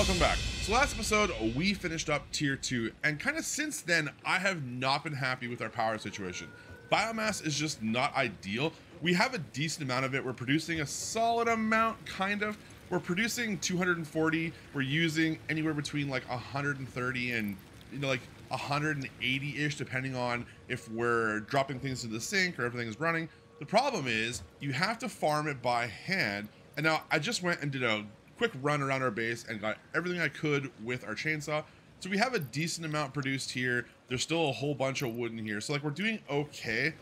welcome back. So last episode, we finished up tier 2, and kind of since then, I have not been happy with our power situation. Biomass is just not ideal. We have a decent amount of it. We're producing a solid amount, kind of. We're producing 240. We're using anywhere between like 130 and, like 180-ish, depending on if we're dropping things into the sink or everything is running. The problem is you have to farm it by hand. And now I just went and did a quick run around our base and got everything I could with our chainsaw. So we have a decent amount produced here. There's still a whole bunch of wood in here. So like we're doing okay,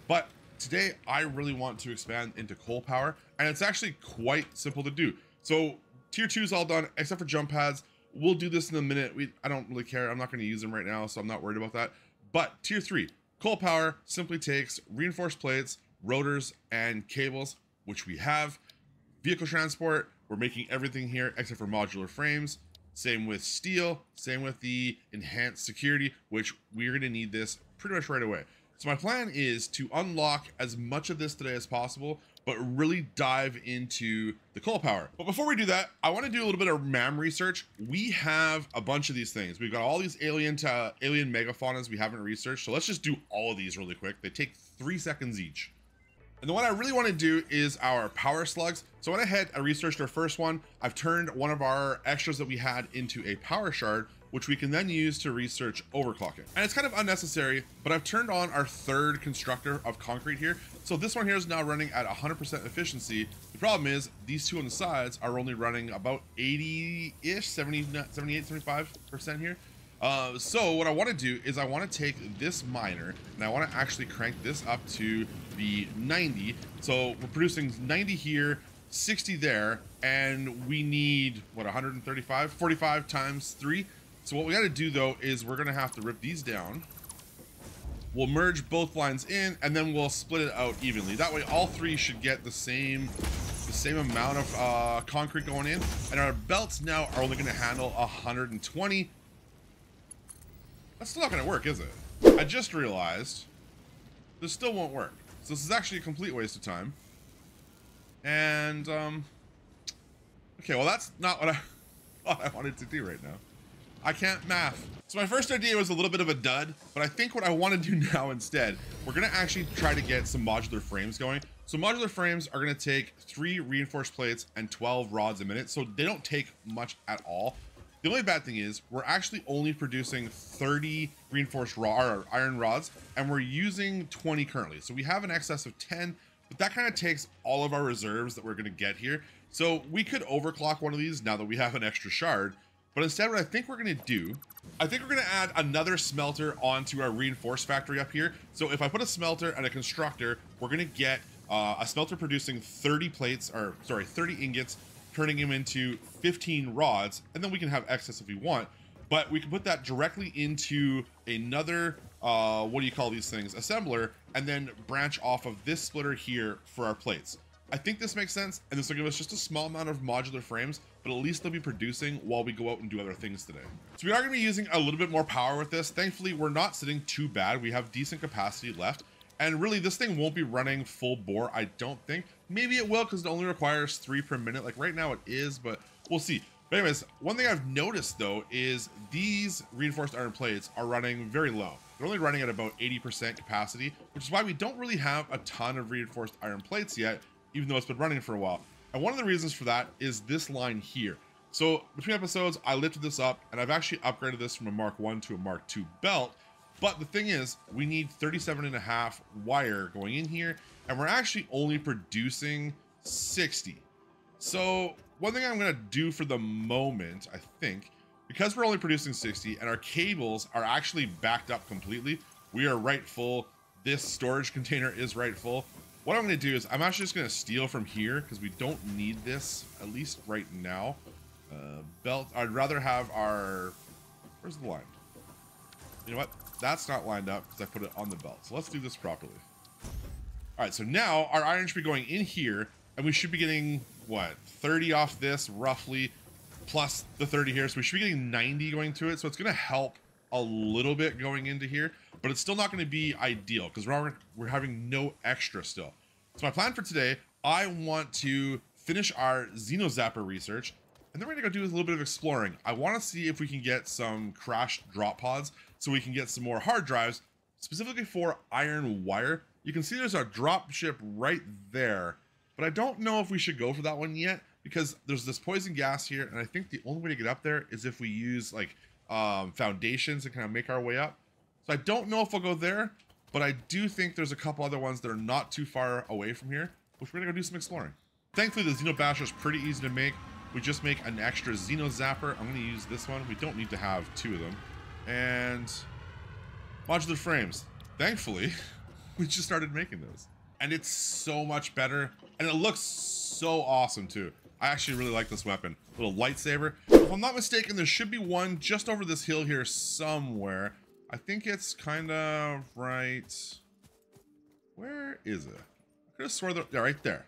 but today I really want to expand into coal power, and it's actually quite simple to do. So tier 2 is all done except for jump pads. We'll do this in a minute. I don't really care. I'm not going to use them right now, so I'm not worried about that. But tier 3, coal power simply takes reinforced plates, rotors, and cables, which we have. Vehicle transport, we're making everything here except for modular frames. Same with steel, same with the enhanced security, which we're going to need this pretty much right away. So my plan is to unlock as much of this today as possible, but really dive into the coal power. But before we do that, I want to do a little bit of MAM research. We have a bunch of these things. We've got all these alien megafaunas we haven't researched. So let's just do all of these really quick. They take 3 seconds each. And the one I really want to do is our power slugs. So I went ahead, I researched our first one. I've turned one of our extras that we had into a power shard, which we can then use to research overclocking. And it's kind of unnecessary, but I've turned on our third constructor of concrete here. So this one here is now running at 100% efficiency. The problem is these two on the sides are only running about 80-ish, 78, 75% here. So what I want to do is I want to take this miner and I want to actually crank this up to the 90. So we're producing 90 here, 60 there, and we need what, 135, 45 times 3. So what we got to do though is we're going to have to rip these down. We'll merge both lines in and then we'll split it out evenly. That way all three should get the same amount of concrete going in, and our belts now are only going to handle 120. That's still not going to work, is it? I just realized this still won't work. So this is actually a complete waste of time. And, okay, well, that's not what I wanted to do right now. I can't math. So my first idea was a little bit of a dud, but I think what I want to do now instead, we're going to actually try to get some modular frames going. So modular frames are going to take 3 reinforced plates and 12 rods a minute. So they don't take much at all. The only bad thing is we're actually only producing 30 reinforced iron rods, and we're using 20 currently. So we have an excess of 10, but that kind of takes all of our reserves that we're going to get here. So we could overclock one of these now that we have an extra shard, but instead what I think we're going to do, I think we're going to add another smelter onto our reinforced factory up here. So if I put a smelter and a constructor, we're going to get a smelter producing 30 ingots, turning them into 15 rods, and then we can have excess if we want, but we can put that directly into another what do you call these things, assembler, and then branch off of this splitter here for our plates. I think this makes sense, and this will give us just a small amount of modular frames, but at least they'll be producing while we go out and do other things today. So we are going to be using a little bit more power with this. Thankfully, we're not sitting too bad. We have decent capacity left. And really, this thing won't be running full bore, I don't think. Maybe it will, because it only requires 3 per minute. Like right now it is, but we'll see. But anyways, one thing I've noticed though is these reinforced iron plates are running very low. They're only running at about 80% capacity, which is why we don't really have a ton of reinforced iron plates yet, even though it's been running for a while. And one of the reasons for that is this line here. So between episodes, I lifted this up, and I've actually upgraded this from a Mark 1 to a Mark 2 belt. But the thing is, we need 37.5 wire going in here, and we're actually only producing 60. So one thing I'm going to do for the moment, I think, because we're only producing 60 and our cables are actually backed up completely, we are right full. This storage container is right full. What I'm going to do is I'm actually just going to steal from here because we don't need this, at least right now. Belt, I'd rather have our, where's the line? You know what? That's not lined up because I put it on the belt. So let's do this properly. All right, so now our iron should be going in here, and we should be getting, what, 30 off this roughly, plus the 30 here. So we should be getting 90 going to it. So it's going to help a little bit going into here, but it's still not going to be ideal because we're having no extra still. So my plan for today, I want to finish our Xenozapper research, And then we're gonna go do a little bit of exploring. I wanna see if we can get some crashed drop pods so we can get some more hard drives, specifically for iron wire. You can see there's a drop ship right there, but I don't know if we should go for that one yet because there's this poison gas here, and I think the only way to get up there is if we use like foundations and kind of make our way up. So I don't know if we'll go there, but I do think there's a couple other ones that are not too far away from here, which we're gonna go do some exploring. Thankfully, the Xeno Basher is pretty easy to make. We just make an extra Xeno Zapper. I'm gonna use this one. We don't need to have 2 of them. And modular frames. Thankfully, we just started making those. And it's so much better. And it looks so awesome too. I actually really like this weapon. Little lightsaber. If I'm not mistaken, there should be one just over this hill here somewhere. I think it's kind of right. Where is it? I could have swore that, yeah, right there.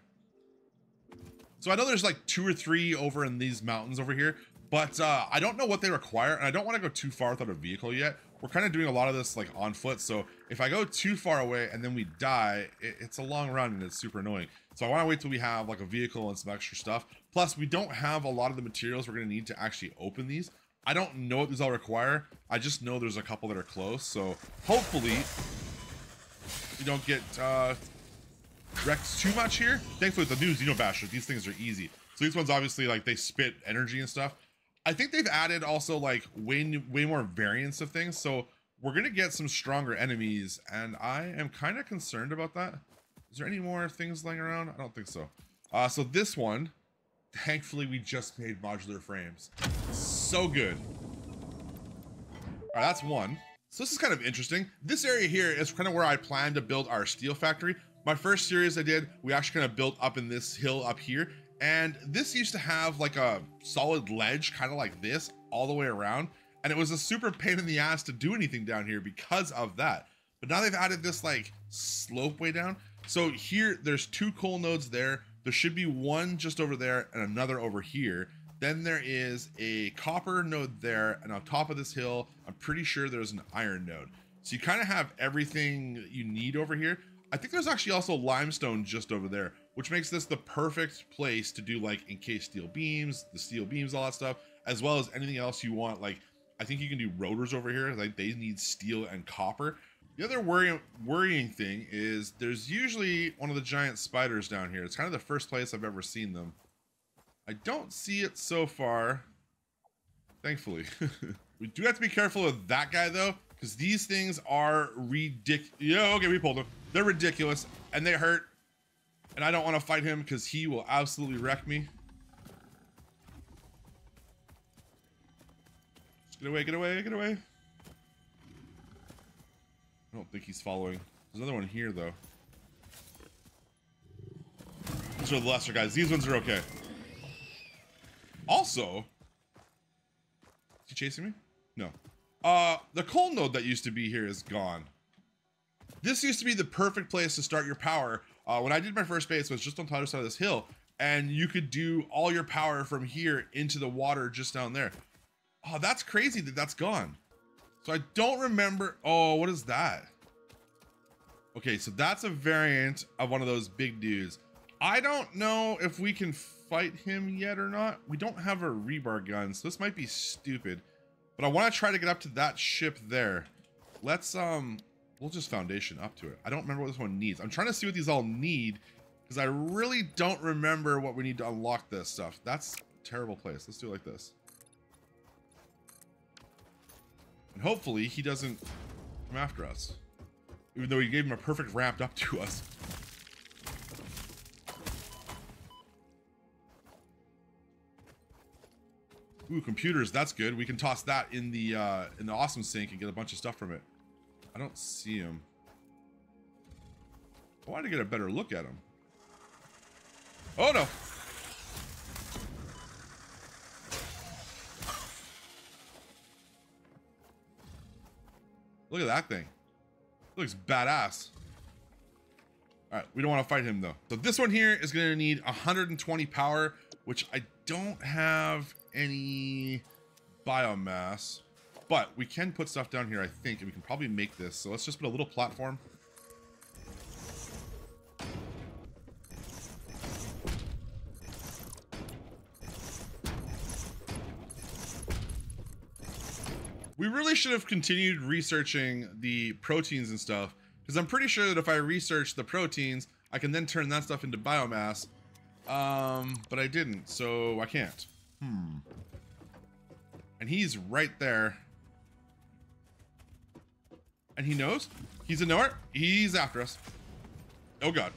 So I know there's like 2 or 3 over in these mountains over here, but I don't know what they require, and I don't want to go too far without a vehicle yet. We're kind of doing a lot of this like on foot, so if I go too far away and then we die, it's a long run and it's super annoying. So I want to wait till we have like a vehicle and some extra stuff. Plus, we don't have a lot of the materials we're going to need to actually open these. I don't know what these all require. I just know there's a couple that are close, so hopefully we don't get wrecked too much here. Thankfully, with the new Xeno Basher, these things are easy. So these ones obviously like they spit energy and stuff. I think they've added also like way more variants of things. So we're gonna get some stronger enemies, and I am kind of concerned about that. Is there any more things laying around? I don't think so. So this one, thankfully, we just made modular frames. So good. All right, that's one. So this is kind of interesting. This area here is kind of where I plan to build our steel factory. My first series I did, we actually kind of built up in this hill up here. And this used to have like a solid ledge, kind of like this, all the way around. And it was a super pain in the ass to do anything down here because of that. But now they've added this like slope way down. So here, there's 2 coal nodes there. There should be one just over there and another over here. Then there is a copper node there. And on top of this hill, I'm pretty sure there's an iron node. So you kind of have everything you need over here. I think there's actually also limestone just over there, which makes this the perfect place to do like encased steel beams, the steel beams, all that stuff, as well as anything else you want. Like, I think you can do rotors over here. Like, they need steel and copper. The other worrying thing is there's usually one of the giant spiders down here. It's kind of the first place I've ever seen them. I don't see it so far, thankfully. We do have to be careful with that guy though, because these things are ridiculous. Yeah, okay, we pulled him. They're ridiculous and they hurt. And I don't want to fight him because he will absolutely wreck me. Just get away, get away, get away. I don't think he's following. There's another one here though. These are the lesser guys. These ones are okay. Also, is he chasing me? No. The coal node that used to be here is gone. This used to be the perfect place to start your power. When I did my first base, it was just on the other side of this hill, and you could do all your power from here into the water just down there. Oh, that's crazy that that's gone. So I don't remember. Oh, what is that? Okay, so that's a variant of one of those big dudes. I don't know if we can fight him yet or not. We don't have a rebar gun, so this might be stupid. But I want to try to get up to that ship there. Let's, we'll just foundation up to it. I don't remember what this one needs. I'm trying to see what these all need, because I really don't remember what we need to unlock this stuff. That's a terrible place. Let's do it like this. And hopefully he doesn't come after us, even though he gave him a perfect ramp up to us. Ooh, computers, that's good. We can toss that in the awesome sink and get a bunch of stuff from it. I don't see him. I wanted to get a better look at him. Oh no. Look at that thing. It looks badass. All right, we don't want to fight him though. So this one here is going to need 120 power, which I don't have any biomass, but we can put stuff down here, I think, and we can probably make this. So let's just put a little platform. We really should have continued researching the proteins and stuff, because I'm pretty sure that if I research the proteins, I can then turn that stuff into biomass. But I didn't, so I can't. And he's right there. And he knows? He's a knower? He's after us. Oh god.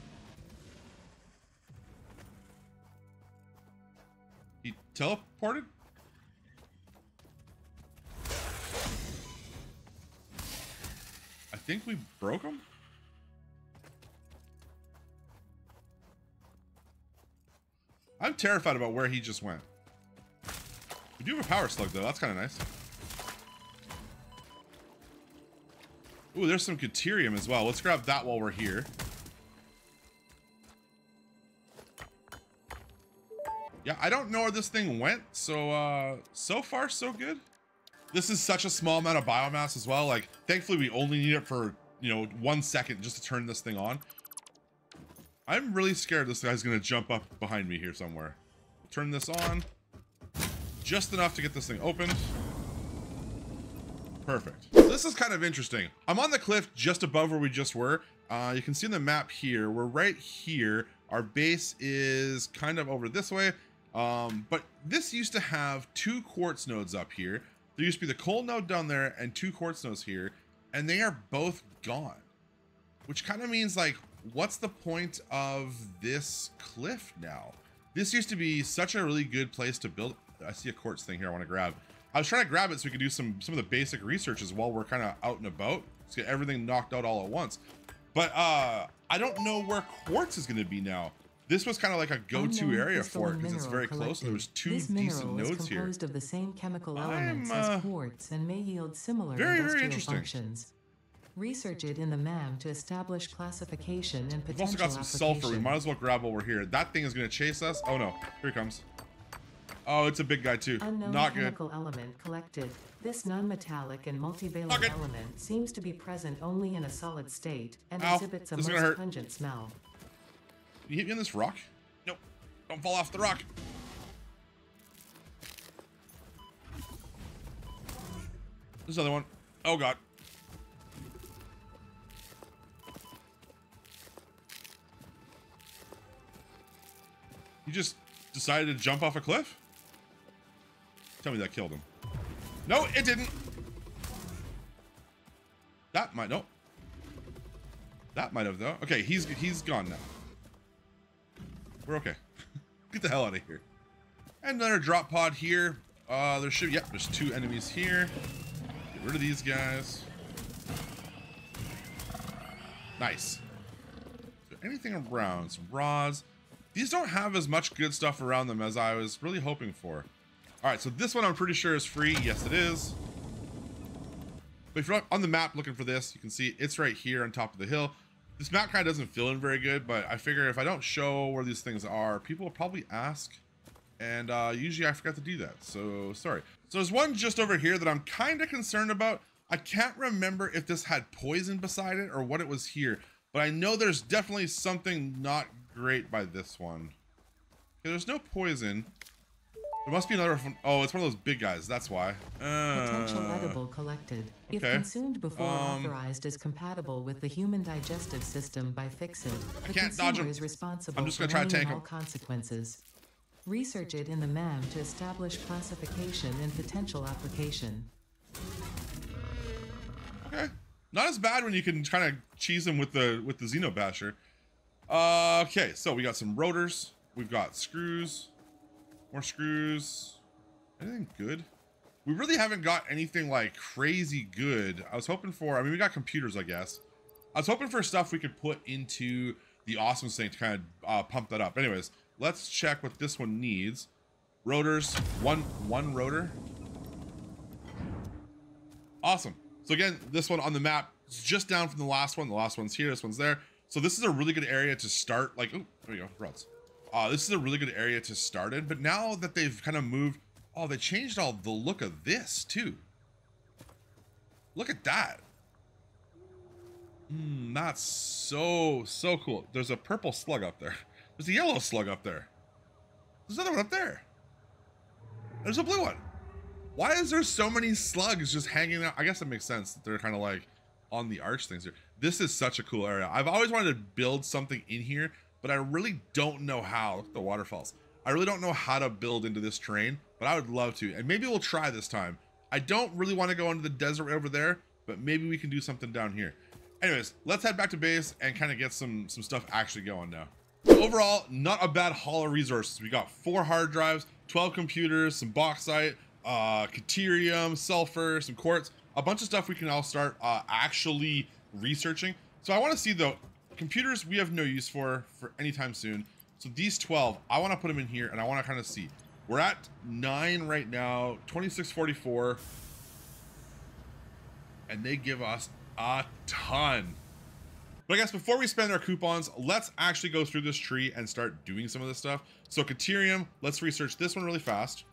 He teleported? I think we broke him? I'm terrified about where he just went. We do have a power slug though, that's kind of nice. Ooh, there's some Caterium as well. Let's grab that while we're here. Yeah, I don't know where this thing went, so so far so good. This is such a small amount of biomass as well. Like, thankfully we only need it for, you know, 1 second just to turn this thing on. I'm really scared this guy's gonna jump up behind me here somewhere. Turn this on. Just enough to get this thing opened. Perfect. So this is kind of interesting. I'm on the cliff just above where we just were. You can see on the map here, we're right here. Our base is kind of over this way. But this used to have 2 quartz nodes up here. There used to be the coal node down there and 2 quartz nodes here, and they are both gone. Which kind of means, like, what's the point of this cliff now? This used to be such a really good place to build. I see a quartz thing here I want to grab. I was trying to grab it so we could do some of the basic researches while we're kind of out and about. Let's get everything knocked out all at once. But I don't know where quartz is going to be now. This was kind of like a go-to area for it because it's very close. And there was 2 decent nodes here. This mineral is composed of the same chemical elements as quartz and may yield similar industrial functions. Research it in the MAM to establish classification and potential We've also got some sulfur. We might as well grab while we're here. That thing is going to chase us. Oh no, here he comes. Oh, it's a big guy too. Unknown Not chemical good. element collected. This non-metallic and multivalent element seems to be present only in a solid state and exhibits a most pungent smell. You hit me on this rock? Nope. Don't fall off the rock. There's another one. Oh god. You just decided to jump off a cliff? Tell me that killed him. No, it didn't. That might, no. That might have though. Okay, he's gone now. We're okay. Get the hell out of here. And another drop pod here. There should, yep, there's 2 enemies here. Get rid of these guys. Nice. Is there anything around? Some rods. These don't have as much good stuff around them as I was really hoping for. All right, so this one I'm pretty sure is free. Yes, it is. But if you're on the map looking for this, you can see it's right here on top of the hill. This map kind of doesn't fill in very good, but I figure if I don't show where these things are, people will probably ask. And usually I forgot to do that, so sorry. So there's one just over here that I'm kind of concerned about. I can't remember if this had poison beside it or what it was here, but I know there's definitely something not great by this one. Okay, there's no poison. There must be another one. Oh, it's one of those big guys. That's why. Potential edible collected. If consumed before authorized is compatible with the human digestive system by Fixit, the consumer is responsible I'm just gonna try to tank all consequences. Research it in the MAM to establish classification and potential application. Okay. Not as bad when you can kind of cheese them with the Xenobasher. Okay, so we got some rotors. We've got screws. More screws. Anything good? We really haven't got anything like crazy good. I was hoping for, I mean, we got computers, I guess. I was hoping for stuff we could put into the awesome thing to kind of pump that up. Anyways, let's check what this one needs. Rotors, one rotor. Awesome. So again, this one on the map is just down from the last one. The last one's here, this one's there. So this is a really good area to start. Like, oh, there we go, rods. This is a really good area to start in, but now that they've kind of moved, oh, they changed all the look of this too. Look at that. That's so cool. There's a purple slug up there. There's a yellow slug up there. There's another one up there. There's a blue one. Why is there so many slugs just hanging out? I guess it makes sense that they're kind of like on the arch things here. This is such a cool area. I've always wanted to build something in here, but I really don't know how. Look at the waterfalls. I really don't know how to build into this terrain, but I would love to. And maybe we'll try this time. I don't really want to go into the desert right over there, but maybe we can do something down here. Anyways, let's head back to base and kind of get some stuff actually going now. Overall, not a bad haul of resources. We got 4 hard drives, 12 computers, some bauxite, Caterium, sulfur, some quartz, a bunch of stuff we can all start actually researching. So I want to see though, computers we have no use for anytime soon. So these 12, I want to put them in here and I want to kind of see. We're at 9 right now, 2644, and they give us a ton. But I guess before we spend our coupons, let's actually go through this tree and start doing some of this stuff. So Caterium, let's research this one really fast.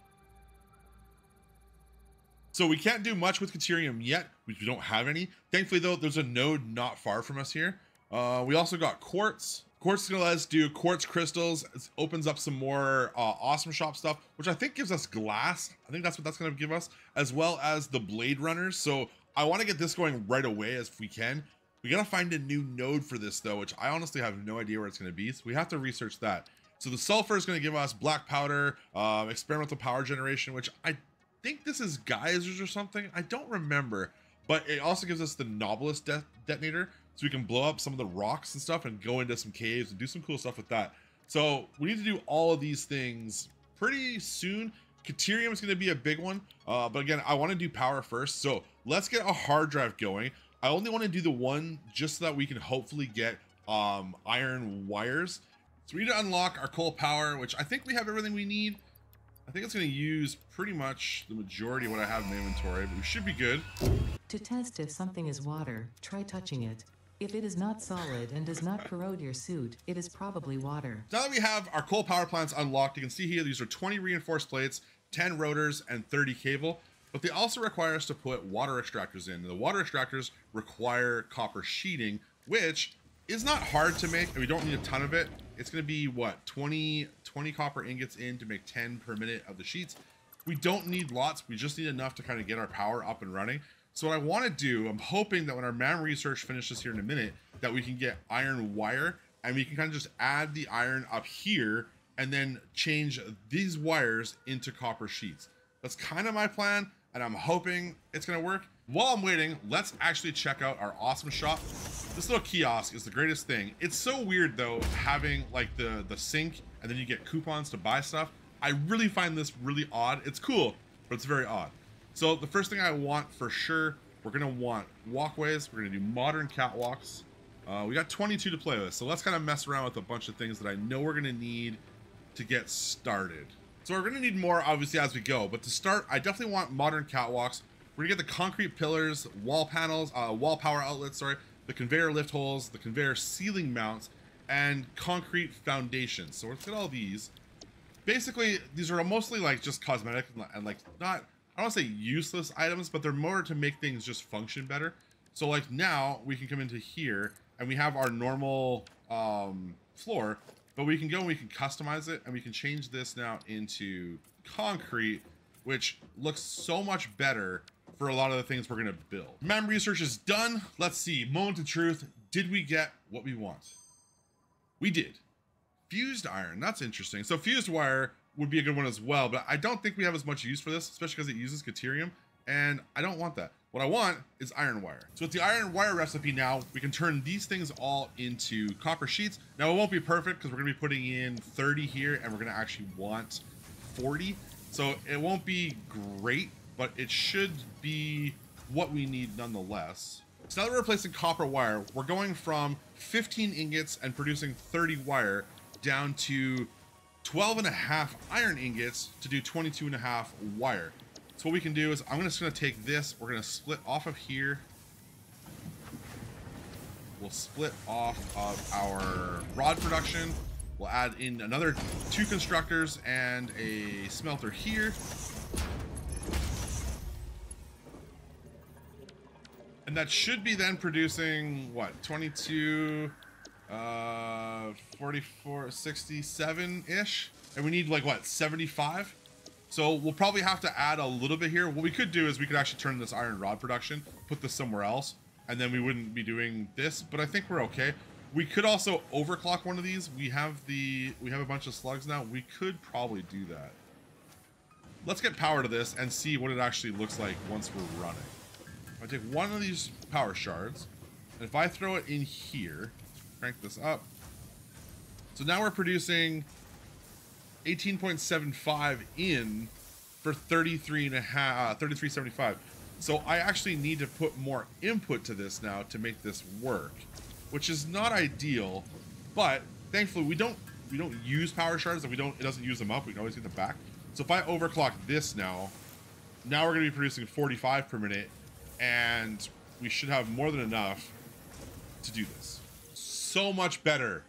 So we can't do much with Caterium yet, because we don't have any. Thankfully though, there's a node not far from us here. We also got quartz. Quartz is gonna let us do quartz crystals. It opens up some more awesome shop stuff, which I think gives us glass. I think that's what that's gonna give us, as well as the blade runners. So I wanna get this going right away as we can. We gotta find a new node for this though, which I honestly have no idea where it's gonna be. So we have to research that. So the sulfur is gonna give us black powder, experimental power generation, which I think this is geysers or something. I don't remember, but it also gives us the Nautilus detonator, so we can blow up some of the rocks and stuff and go into some caves and do some cool stuff with that. So we need to do all of these things pretty soon. Caterium is going to be a big one, but again, I want to do power first. So let's get a hard drive going. I only want to do the one just so that we can hopefully get iron wires. So we need to unlock our coal power, which I think we have everything we need. I think it's going to use pretty much the majority of what I have in my inventory, but we should be good. To test if something is water, try touching it. If it is not solid and does not corrode your suit, it is probably water. Now that we have our coal power plants unlocked, you can see here these are 20 reinforced plates, 10 rotors, and 30 cable. But they also require us to put water extractors in. The water extractors require copper sheeting, which is not hard to make, and we don't need a ton of it. It's going to be, what, 20 copper ingots in to make 10 per minute of the sheets. We don't need lots. We just need enough to kind of get our power up and running. So what I want to do, I'm hoping that when our MAM research finishes here in a minute, that we can get iron wire, and we can kind of just add the iron up here and then change these wires into copper sheets. That's kind of my plan, and I'm hoping it's going to work. While I'm waiting, let's actually check out our awesome shop. This little kiosk is the greatest thing. It's so weird though, having like the sink and then you get coupons to buy stuff. I really find this really odd. It's cool, but it's very odd. So the first thing I want for sure, we're gonna want walkways. We're gonna do modern catwalks. We got 22 to play with, so let's kind of mess around with a bunch of things that I know we're gonna need to get started. So we're gonna need more obviously as we go, but to start, I definitely want modern catwalks. We're gonna get the concrete pillars, wall panels, wall power outlets, sorry, the conveyor lift holes, the conveyor ceiling mounts, and concrete foundations. So let's get all these. Basically, these are mostly like just cosmetic and like not, I don't want to say useless items, but they're more to make things just function better. So like now we can come into here and we have our normal floor, but we can go and we can customize it and we can change this now into concrete, which looks so much better for a lot of the things we're gonna build. MAM research is done. Let's see, moment of truth. Did we get what we want? We did. Fused iron, that's interesting. So fused wire would be a good one as well, but I don't think we have as much use for this, especially because it uses Caterium, and I don't want that. What I want is iron wire. So with the iron wire recipe now, we can turn these things all into copper sheets. Now it won't be perfect because we're gonna be putting in 30 here and we're gonna actually want 40. So it won't be great, but it should be what we need nonetheless. So now that we're replacing copper wire, we're going from 15 ingots and producing 30 wire down to 12.5 iron ingots to do 22.5 wire. So what we can do is I'm just going to take this, we're going to split off of here. We'll split off of our rod production. We'll add in another 2 constructors and a smelter here. And that should be then producing, what, 22, 44, 67-ish? And we need like, what, 75? So we'll probably have to add a little bit here. What we could do is we could actually turn this iron rod production, put this somewhere else, and then we wouldn't be doing this, but I think we're okay. We could also overclock one of these. We have a bunch of slugs now. We could probably do that. Let's get power to this and see what it actually looks like once we're running. I take one of these power shards, and if I throw it in here, crank this up. So now we're producing 18.75 in for 33.75. So I actually need to put more input to this now to make this work, which is not ideal, but thankfully we don't use power shards, and it doesn't use them up. We can always get them back. So if I overclock this now we're going to be producing 45 per minute, and we should have more than enough to do this. So much better.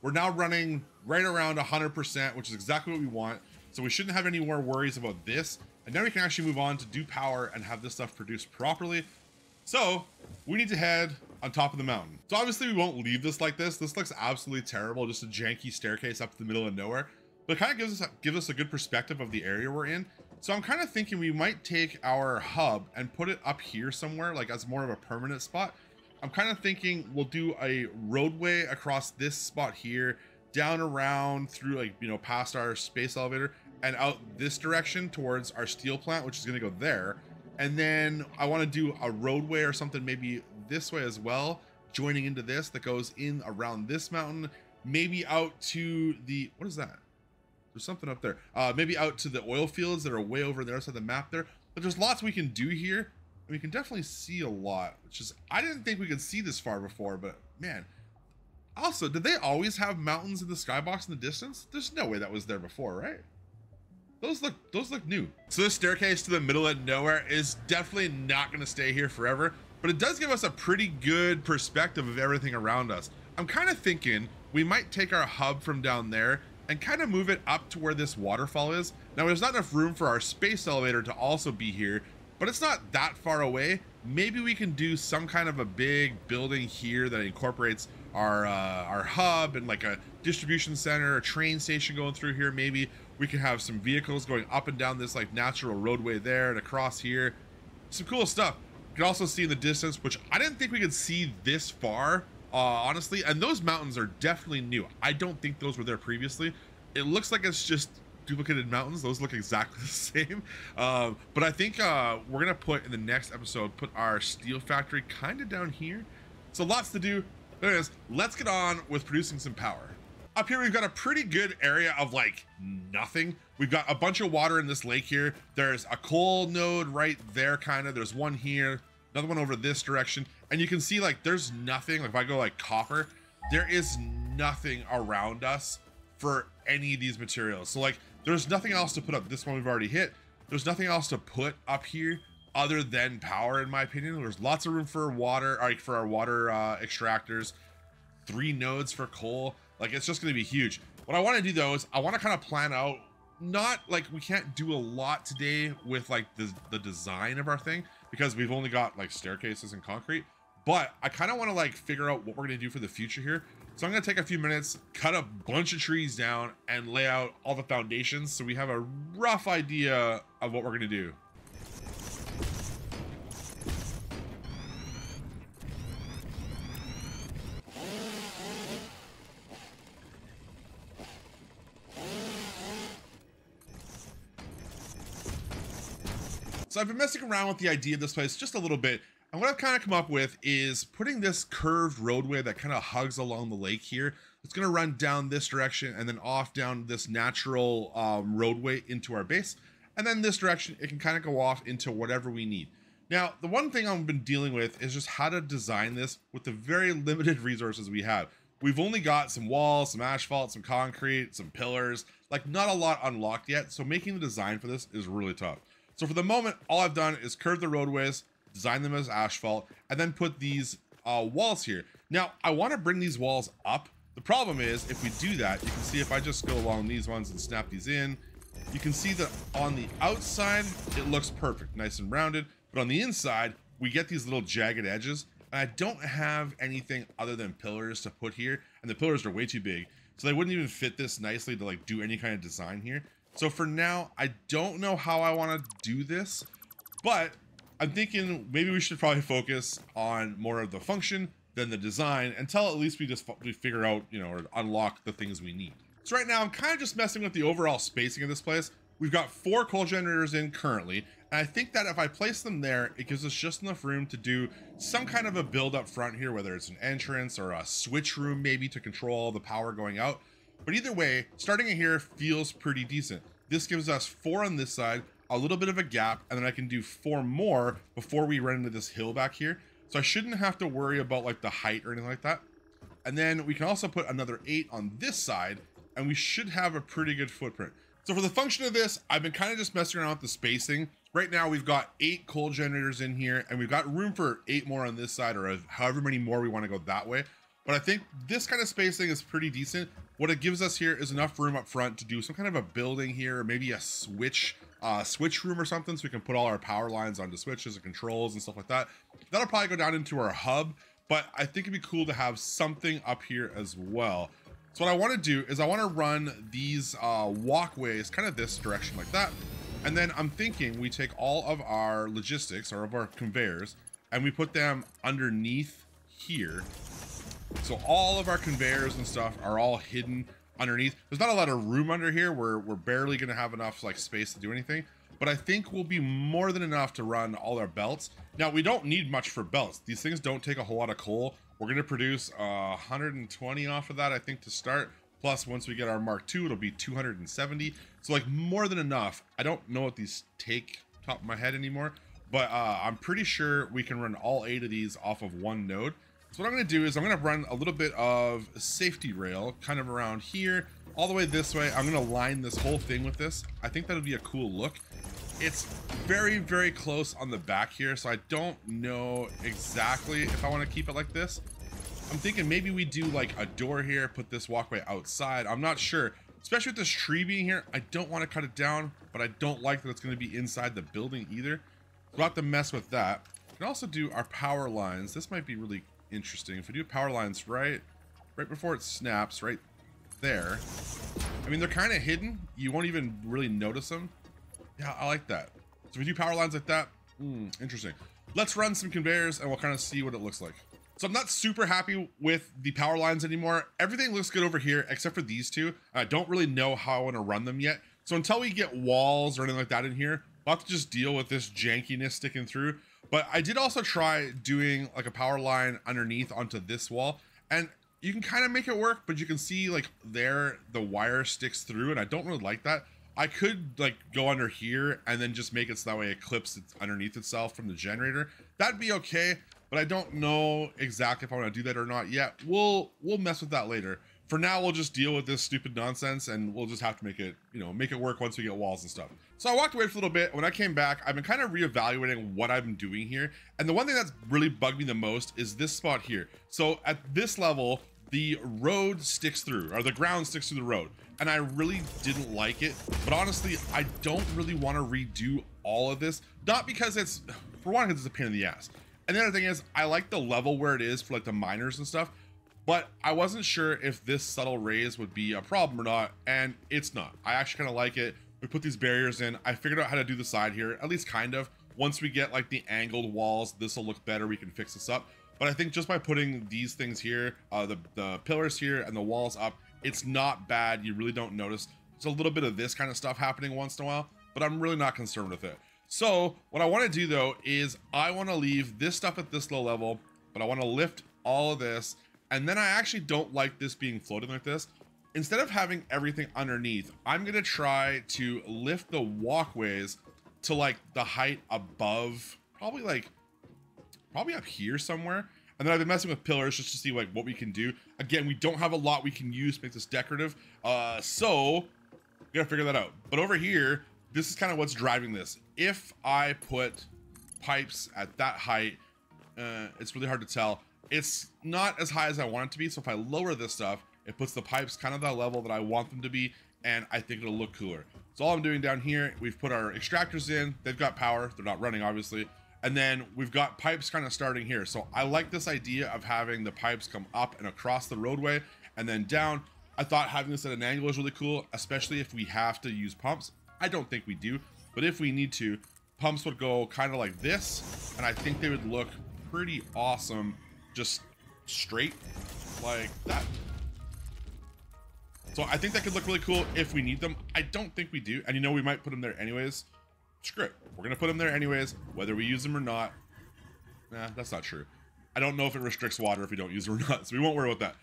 We're now running right around 100%, which is exactly what we want. So we shouldn't have any more worries about this. And now we can actually move on to do power and have this stuff produced properly. So we need to head on top of the mountain. So obviously we won't leave this like this. This looks absolutely terrible. Just a janky staircase up to the middle of nowhere. But it kind of gives us a good perspective of the area we're in. So I'm kind of thinking we might take our hub and put it up here somewhere, like as more of a permanent spot. I'm kind of thinking we'll do a roadway across this spot here, down around through, like, you know, past our space elevator and out this direction towards our steel plant, which is going to go there. And then I want to do a roadway or something maybe this way as well, joining into this that goes in around this mountain, maybe out to the, what is that? There's something up there. Maybe out to the oil fields that are way over there, so the map there. But there's lots we can do here. We can definitely see a lot, which is, I didn't think we could see this far before, but man. Also, did they always have mountains in the skybox in the distance? There's no way that was there before, right? Those look new. So this staircase to the middle of nowhere is definitely not going to stay here forever, but it does give us a pretty good perspective of everything around us. I'm kind of thinking we might take our hub from down there and kind of move it up to where this waterfall is. Now, there's not enough room for our space elevator to also be here, but it's not that far away. Maybe we can do some kind of a big building here that incorporates our hub and like a distribution center, a train station going through here. Maybe we can have some vehicles going up and down this like natural roadway there and across here. Some cool stuff. You can also see in the distance, which I didn't think we could see this far, honestly. And those mountains are definitely new. I don't think those were there previously. It looks like it's just duplicated mountains. Those look exactly the same. But I think we're gonna put in the next episode, put our steel factory kind of down here. So lots to do. But anyways, let's get on with producing some power. Up here, we've got a pretty good area of like nothing. We've got a bunch of water in this lake here. There's a coal node right there, kind of. There's one here, another one over this direction. And you can see like there's nothing. Like if I go like copper, there is nothing around us for any of these materials. So like there's nothing else to put up. This one we've already hit. There's nothing else to put up here other than power, in my opinion. There's lots of room for water, like for our water extractors, 3 nodes for coal. Like it's just going to be huge. What I want to do though is I want to kind of plan out, not like we can't do a lot today with like the design of our thing because we've only got like staircases and concrete, but I kind of want to like figure out what we're going to do for the future here. So I'm going to take a few minutes, cut a bunch of trees down and lay out all the foundations so we have a rough idea of what we're going to do. So I've been messing around with the idea of this place just a little bit. And what I've kind of come up with is putting this curved roadway that kind of hugs along the lake here. It's going to run down this direction and then off down this natural roadway into our base. And then this direction, it can kind of go off into whatever we need. Now, the one thing I've been dealing with is just how to design this with the very limited resources we have. We've only got some walls, some asphalt, some concrete, some pillars, like not a lot unlocked yet. So making the design for this is really tough. So for the moment, all I've done is curve the roadways, design them as asphalt, and then put these walls here. Now, I want to bring these walls up. The problem is, if we do that, you can see if I just go along these ones and snap these in, you can see that on the outside, it looks perfect, nice and rounded. But on the inside, we get these little jagged edges. And I don't have anything other than pillars to put here. And the pillars are way too big. So they wouldn't even fit this nicely to like do any kind of design here. So for now, I don't know how I want to do this, but I'm thinking maybe we should probably focus on more of the function than the design until at least we figure out, you know, or unlock the things we need. So right now I'm kind of just messing with the overall spacing of this place. We've got 4 coal generators in currently, and I think that if I place them there, it gives us just enough room to do some kind of a build up front here, whether it's an entrance or a switch room maybe to control the power going out. But either way, starting it here feels pretty decent. This gives us 4 on this side, a little bit of a gap, and then I can do 4 more before we run into this hill back here. So I shouldn't have to worry about like the height or anything like that. And then we can also put another 8 on this side, and we should have a pretty good footprint. So for the function of this, I've been kind of just messing around with the spacing. Right now we've got 8 coal generators in here, and we've got room for 8 more on this side, or however many more we want to go that way. But I think this kind of spacing is pretty decent. What it gives us here is enough room up front to do some kind of a building here, or maybe a switch room or something, so we can put all our power lines onto switches and controls and stuff like that. That'll probably go down into our hub, but I think it'd be cool to have something up here as well. So what I want to do is I want to run these walkways kind of this direction like that. And then I'm thinking we take all of our logistics or of our conveyors and we put them underneath here. So all of our conveyors and stuff are all hidden underneath. There's not a lot of room under here. We're barely going to have enough like space to do anything. But I think we'll be more than enough to run all our belts. Now, we don't need much for belts. These things don't take a whole lot of coal. We're going to produce 120 off of that, I think, to start. Plus, once we get our Mark II, it'll be 270. So, like, more than enough. I don't know what these take top of my head anymore. But I'm pretty sure we can run all 8 of these off of one node. So what I'm going to do is I'm going to run a little bit of safety rail kind of around here, all the way this way. I'm going to line this whole thing with this. I think that would be a cool look. It's very, very close on the back here, so I don't know exactly if I want to keep it like this. I'm thinking maybe we do like a door here, put this walkway outside. I'm not sure, especially with this tree being here. I don't want to cut it down, but I don't like that it's going to be inside the building either. So we'll have to mess with that. We can also do our power lines. This might be really interesting. If we do power lines right before it snaps, right there. I mean, they're kind of hidden. You won't even really notice them. Yeah, I like that. So if we do power lines like that, interesting. Let's run some conveyors and we'll kind of see what it looks like. So I'm not super happy with the power lines anymore. Everything looks good over here except for these 2. I don't really know how I want to run them yet. So until we get walls or anything like that in here, we'll have to just deal with this jankiness sticking through. But I did also try doing like a power line underneath onto this wall, and you can kind of make it work, but you can see like there the wire sticks through, and I don't really like that. I could like go under here and then just make it so that way it clips underneath itself from the generator. That'd be okay, but I don't know exactly if I want to do that or not yet. We'll mess with that later. For now, we'll just deal with this stupid nonsense, and we'll just have to make it, you know, make it work once we get walls and stuff. So I walked away for a little bit. When I came back, I've been kind of reevaluating what I've been doing here. And the one thing that's really bugged me the most is this spot here. So at this level, the road sticks through, or the ground sticks through the road. And I really didn't like it. But honestly, I don't really want to redo all of this. Not because it's, for one, because it's a pain in the ass. And the other thing is, I like the level where it is for like the miners and stuff. But I wasn't sure if this subtle raise would be a problem or not, and it's not. I actually kind of like it. We put these barriers in. I figured out how to do the side here, at least kind of. Once we get like the angled walls, this will look better. We can fix this up. But I think just by putting these things here, the pillars here and the walls up, it's not bad. You really don't notice. There's a little bit of this kind of stuff happening once in a while, but I'm really not concerned with it. So what I want to do though is I want to leave this stuff at this low level, but I want to lift all of this. And then I actually don't like this being floating like this. Instead of having everything underneath, I'm going to try to lift the walkways to like the height above, probably up here somewhere. And then I've been messing with pillars just to see like what we can do. Again, we don't have a lot we can use to make this decorative. So we gotta figure that out. But over here, this is kind of what's driving this. If I put pipes at that height, it's really hard to tell. It's not as high as I want it to be, so if I lower this stuff, it puts the pipes kind of that level that I want them to be, and I think it'll look cooler. So all I'm doing down here, we've put our extractors in, they've got power, they're not running obviously, and then we've got pipes kind of starting here. So I like this idea of having the pipes come up and across the roadway and then down. I thought having this at an angle is really cool, especially if we have to use pumps. I don't think we do, but if we need to, pumps would go kind of like this, and I think they would look pretty awesome just straight like that. So I think that could look really cool if we need them. I don't think we do, and you know, we might put them there anyways. Screw it, we're gonna put them there anyways, whether we use them or not. Nah, that's not true. I don't know if it restricts water if we don't use them or not, so we won't worry about that.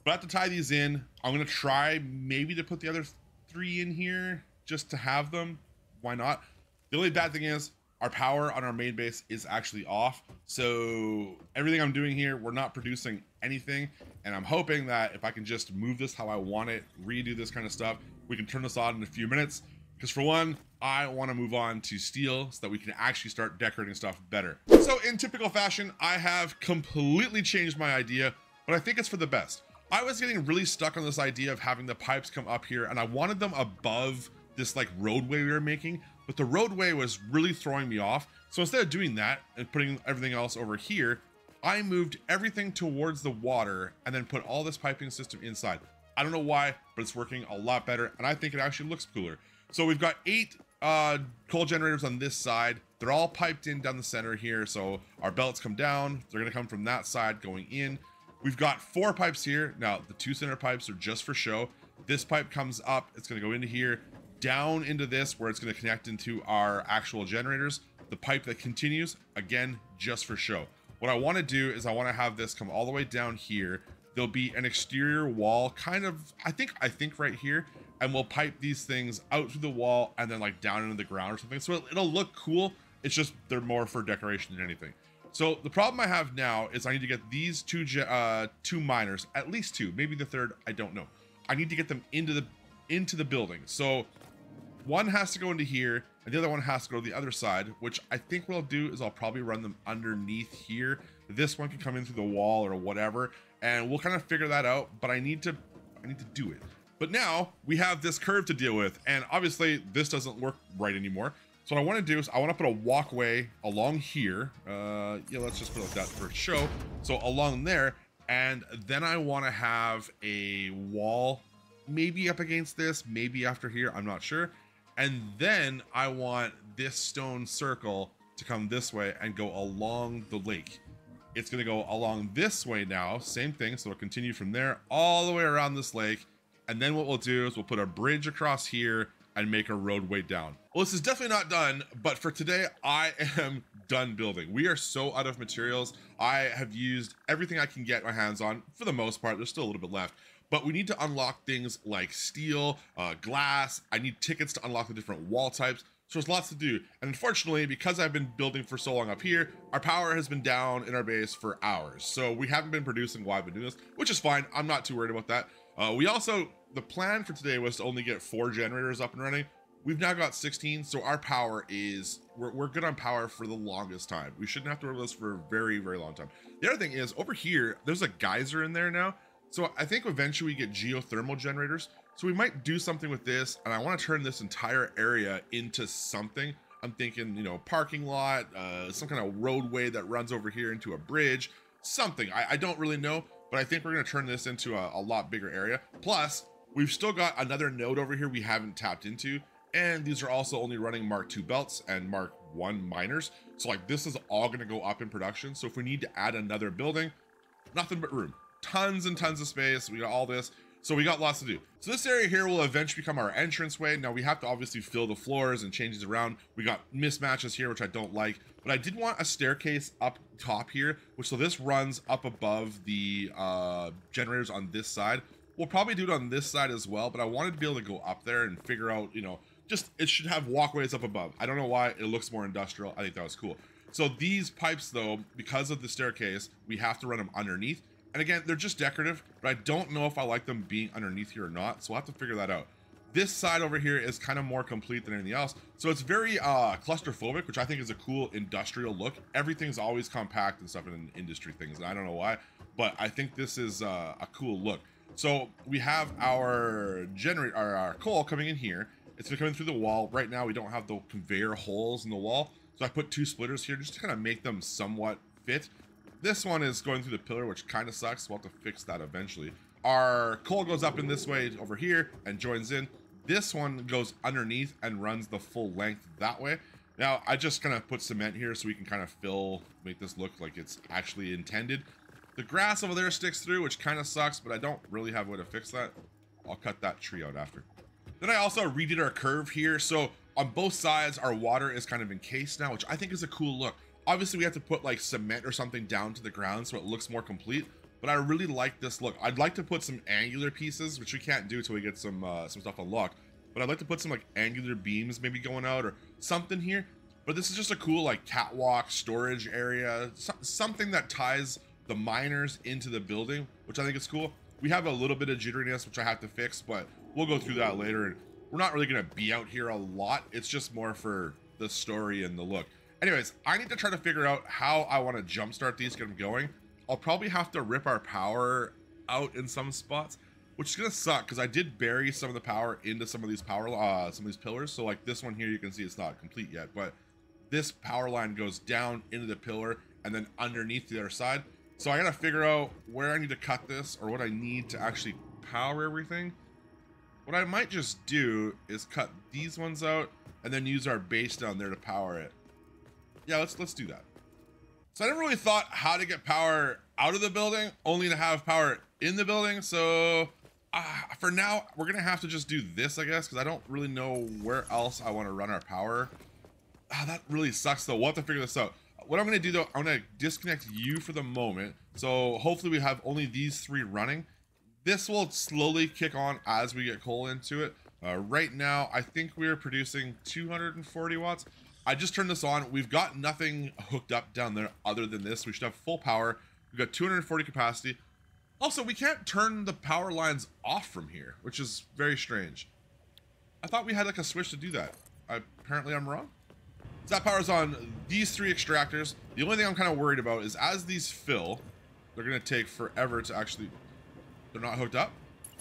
But I have to tie these in. I'm gonna try maybe to put the other 3 in here just to have them. Why not? The only bad thing is our power on our main base is actually off. So everything I'm doing here, we're not producing anything. And I'm hoping that if I can just move this how I want it, redo this kind of stuff, we can turn this on in a few minutes. Because for one, I want to move on to steel so that we can actually start decorating stuff better. So in typical fashion, I have completely changed my idea, but I think it's for the best. I was getting really stuck on this idea of having the pipes come up here, and I wanted them above this like roadway we were making, but the roadway was really throwing me off. So instead of doing that and putting everything else over here, I moved everything towards the water and then put all this piping system inside. I don't know why, but it's working a lot better, and I think it actually looks cooler. So we've got 8 coal generators on this side. They're all piped in down the center here, so our belts come down. They're gonna come from that side going in. We've got 4 pipes here. Now, the 2 center pipes are just for show. This pipe comes up, it's gonna go into here, down into this, where it's gonna connect into our actual generators. The pipe that continues, again, just for show. What I wanna do is I wanna have this come all the way down here. There'll be an exterior wall, kind of, I think right here, and we'll pipe these things out through the wall and then like down into the ground or something. So it'll look cool. It's just, they're more for decoration than anything. So the problem I have now is I need to get these 2 miners, at least 2, maybe the 3rd, I don't know. I need to get them into the building. So one has to go into here and the other one has to go to the other side, which I think what I'll do is I'll probably run them underneath here. This one can come in through the wall or whatever, and we'll kind of figure that out, but I need to do it. But now we have this curve to deal with, and obviously this doesn't work right anymore. So what I want to do is I want to put a walkway along here. Yeah, let's just put it like that for show. So along there, and then I want to have a wall maybe up against this, maybe after here, I'm not sure. And then I want this stone circle to come this way and go along the lake. It's going to go along this way now, same thing. So it'll continue from there all the way around this lake. And then what we'll do is we'll put a bridge across here and make a roadway down. Well, this is definitely not done, but for today, I am done building. We are so out of materials. I have used everything I can get my hands on for the most part. There's still a little bit left, but we need to unlock things like steel, glass. I need tickets to unlock the different wall types. So there's lots to do. And unfortunately, because I've been building for so long up here, our power has been down in our base for hours. So we haven't been producing while I've been doing this, which is fine. I'm not too worried about that. The plan for today was to only get 4 generators up and running. We've now got 16, so our power is, we're good on power for the longest time. We shouldn't have to worry about this for a very, very long time. The other thing is, over here, there's a geyser in there now. So I think eventually we get geothermal generators. So we might do something with this, and I want to turn this entire area into something. I'm thinking, you know, parking lot, some kind of roadway that runs over here into a bridge, something. I don't really know, but I think we're going to turn this into a lot bigger area. Plus, we've still got another node over here we haven't tapped into, and these are also only running Mark II belts and Mark I miners. So like this is all going to go up in production. So if we need to add another building, nothing but room. Tons and tons of space. We got all this. So we got lots to do. So this area here will eventually become our entranceway. Now we have to obviously fill the floors and change these around. We got mismatches here, which I don't like, but I did want a staircase up top here, which so this runs up above the generators on this side. We'll probably do it on this side as well, but I wanted to be able to go up there and figure out, you know, just it should have walkways up above. I don't know why it looks more industrial. I think that was cool. So these pipes though, because of the staircase, we have to run them underneath. And again, they're just decorative, but I don't know if I like them being underneath here or not. So we'll have to figure that out. This side over here is kind of more complete than anything else. So it's very claustrophobic, which I think is a cool industrial look. Everything's always compact and stuff in industry things, and I don't know why, but I think this is a cool look. So we have our generator, our coal coming in here. It's gonna come in through the wall. Right now, we don't have the conveyor holes in the wall. So I put 2 splitters here just to kind of make them somewhat fit. This one is going through the pillar, which kind of sucks. We'll have to fix that eventually. our coal goes up in this way over here and joins in. This one goes underneath and runs the full length that way. Now, I just kind of put cement here so we can kind of make this look like it's actually intended. The grass over there sticks through, which kind of sucks, but I don't really have a way to fix that. I'll cut that tree out after. Then I also redid our curve here. So on both sides, our water is kind of encased now, which I think is a cool look. Obviously, we have to put like cement or something down to the ground so it looks more complete, but I really like this look. I'd like to put some angular pieces, which we can't do until we get some stuff unlocked, but I'd like to put some like angular beams maybe going out or something here. But this is just a cool like catwalk storage area, something that ties the miners into the building, which I think is cool. We have a little bit of jitteriness, which I have to fix, but we'll go through that later. And we're not really going to be out here a lot. It's just more for the story and the look. Anyways, I need to try to figure out how I want to jumpstart these, get them going. I'll probably have to rip our power out in some spots, which is going to suck because I did bury some of the power into some of these pillars. So like this one here, you can see it's not complete yet, but this power line goes down into the pillar and then underneath the other side. So I got to figure out where I need to cut this or what I need to actually power everything. What I might just do is cut these ones out and then use our base down there to power it. Yeah, let's do that. So I never really thought how to get power out of the building, only to have power in the building. So for now, we're going to have to just do this, I guess, because I don't really know where else I want to run our power. That really sucks, though. We'll have to figure this out. What I'm going to do, though, I'm going to disconnect you for the moment. So hopefully we have only these three running. This will slowly kick on as we get coal into it. Right now, I think we're producing 240 watts. I just turned this on. We've got nothing hooked up down there other than this. We should have full power. We've got 240 capacity. Also, we can't turn the power lines off from here, which is very strange. I thought we had like a switch to do that. Apparently I'm wrong. So that power's on these three extractors. The only thing I'm kind of worried about is as these fill, they're going to take forever to actually... They're not hooked up?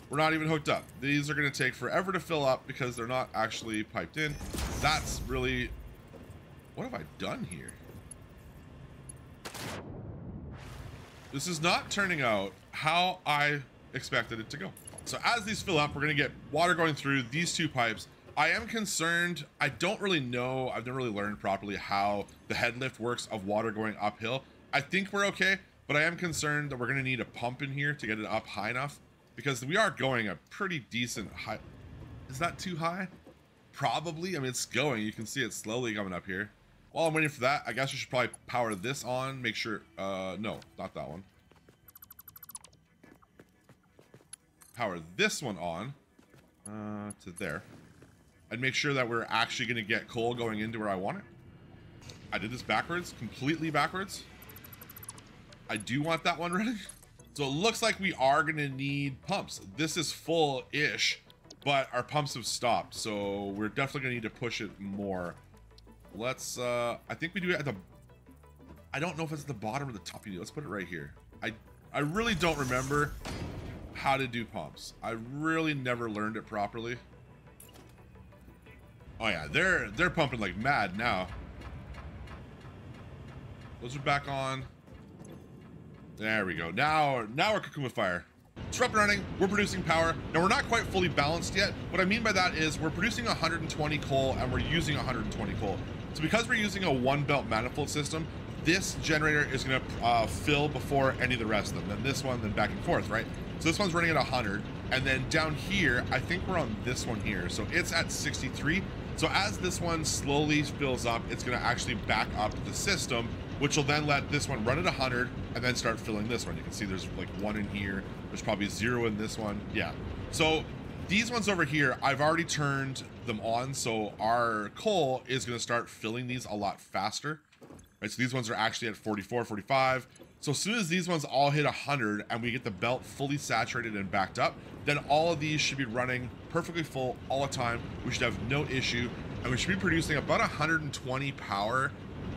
We're not even hooked up. These are going to take forever to fill up because they're not actually piped in. That's really... What have I done here? This is not turning out how I expected it to go. So as these fill up, we're going to get water going through these two pipes. I am concerned. I don't really know. I've never really learned properly how the head lift works of water going uphill. I think we're okay, but I am concerned that we're going to need a pump in here to get it up high enough because we are going a pretty decent high. Is that too high? Probably. I mean, it's going. You can see it slowly coming up here. While I'm waiting for that, I guess we should probably power this on. Make sure, no, not that one. Power this one on to there. And make sure that we're actually going to get coal going into where I want it. I did this backwards, completely backwards. I do want that one ready. So it looks like we are going to need pumps. This is full-ish, but our pumps have stopped. So we're definitely going to need to push it more. Let's, I think we do it at the, I don't know if it's at the bottom or the top. Let's put it right here. I really don't remember how to do pumps. I really never learned it properly. Oh yeah, they're pumping like mad now. Those are back on. There we go. Now we're cooking with fire. It's up and running. We're producing power. Now we're not quite fully balanced yet. What I mean by that is we're producing 120 coal and we're using 120 coal. So because we're using a one belt manifold system, this generator is going to fill before any of the rest of them. Then this one, then back and forth, right? So this one's running at 100. And then down here, I think we're on this one here. So it's at 63. So as this one slowly fills up, it's going to actually back up the system, which will then let this one run at 100 and then start filling this one. You can see there's like 1 in here. There's probably 0 in this one. Yeah. So these ones over here, I've already turned them on. So our coal is going to start filling these a lot faster. Right? So these ones are actually at 44, 45. So as soon as these ones all hit 100 and we get the belt fully saturated and backed up, then all of these should be running perfectly full all the time. We should have no issue. And we should be producing about 120 power,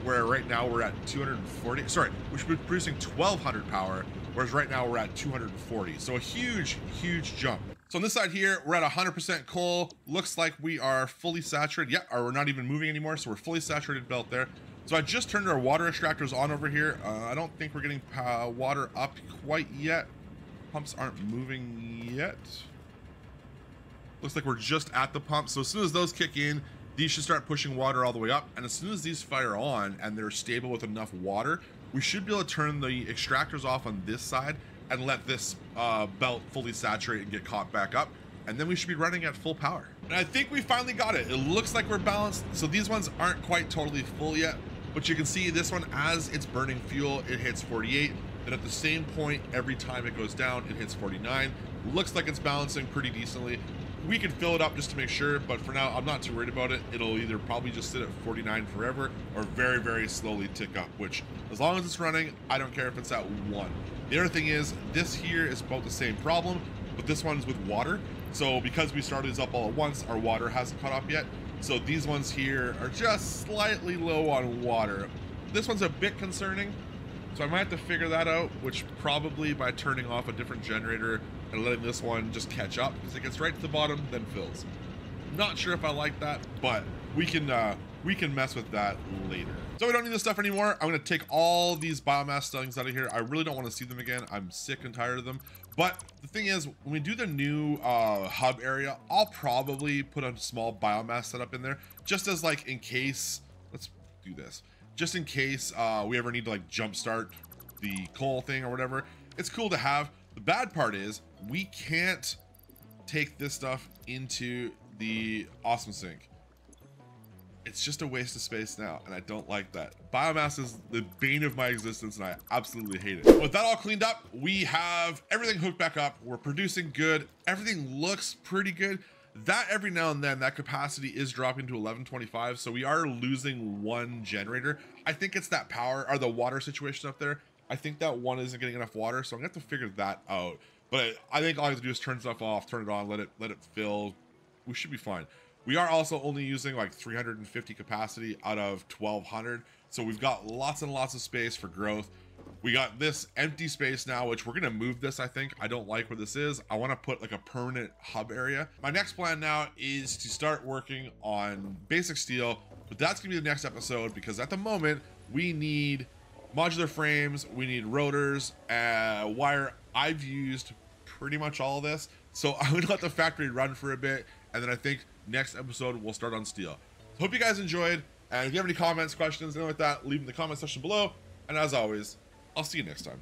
where right now we're at 240. Sorry, we should be producing 1200 power, whereas right now we're at 240. So a huge, huge jump. So on this side here, we're at 100% coal. Looks like we are fully saturated. Yeah, or we're not even moving anymore. So we're fully saturated belt there. So I just turned our water extractors on over here. I don't think we're getting water up quite yet. pumps aren't moving yet. Looks like we're just at the pump. So as soon as those kick in, these should start pushing water all the way up. And as soon as these fire on and they're stable with enough water, we should be able to turn the extractors off on this side and let this belt fully saturate and get caught back up. And then we should be running at full power. And I think we finally got it. It looks like we're balanced. So these ones aren't quite totally full yet, but you can see this one, as it's burning fuel, it hits 48. Then at the same point, every time it goes down, it hits 49. Looks like it's balancing pretty decently. We can fill it up just to make sure, but for now, I'm not too worried about it. It'll either probably just sit at 49 forever or very, very slowly tick up, which as long as it's running, I don't care if it's at 1. The other thing is, this here is about the same problem, but this one's with water. So because we started these up all at once, our water hasn't caught up yet. So these ones here are just slightly low on water. This one's a bit concerning, so I might have to figure that out, which probably by turning off a different generator and letting this one just catch up, because it gets right to the bottom, then fills. Not sure if I like that, but we can mess with that later. So we don't need this stuff anymore. I'm gonna take all these biomass things out of here. I really don't want to see them again. I'm sick and tired of them. But the thing is, when we do the new hub area, I'll probably put a small biomass setup in there, just as like in case, let's do this. Just in case we ever need to like jumpstart the coal thing or whatever. It's cool to have. The bad part is we can't take this stuff into the Awesome Sink. It's just a waste of space now, and I don't like that. Biomass is the bane of my existence, and I absolutely hate it. With that all cleaned up, we have everything hooked back up. We're producing good. Everything looks pretty good. That every now and then, that capacity is dropping to 1125, so we are losing one generator. I think it's that power, or the water situation up there. I think that one isn't getting enough water, so I'm gonna have to figure that out. But I think all I have to do is turn stuff off, turn it on, let it fill. We should be fine. We are also only using like 350 capacity out of 1200. So we've got lots and lots of space for growth. We got this empty space now, which we're gonna move this, I think. I don't like where this is. I wanna put like a permanent hub area. My next plan now is to start working on basic steel, but that's gonna be the next episode because at the moment we need modular frames, we need rotors, wire. I've used pretty much all of this. So I'm gonna let the factory run for a bit, and then I think next episode we'll start on steel. Hope you guys enjoyed, and if you have any comments, questions, anything like that, leave in the comment section below. And as always, I'll see you next time.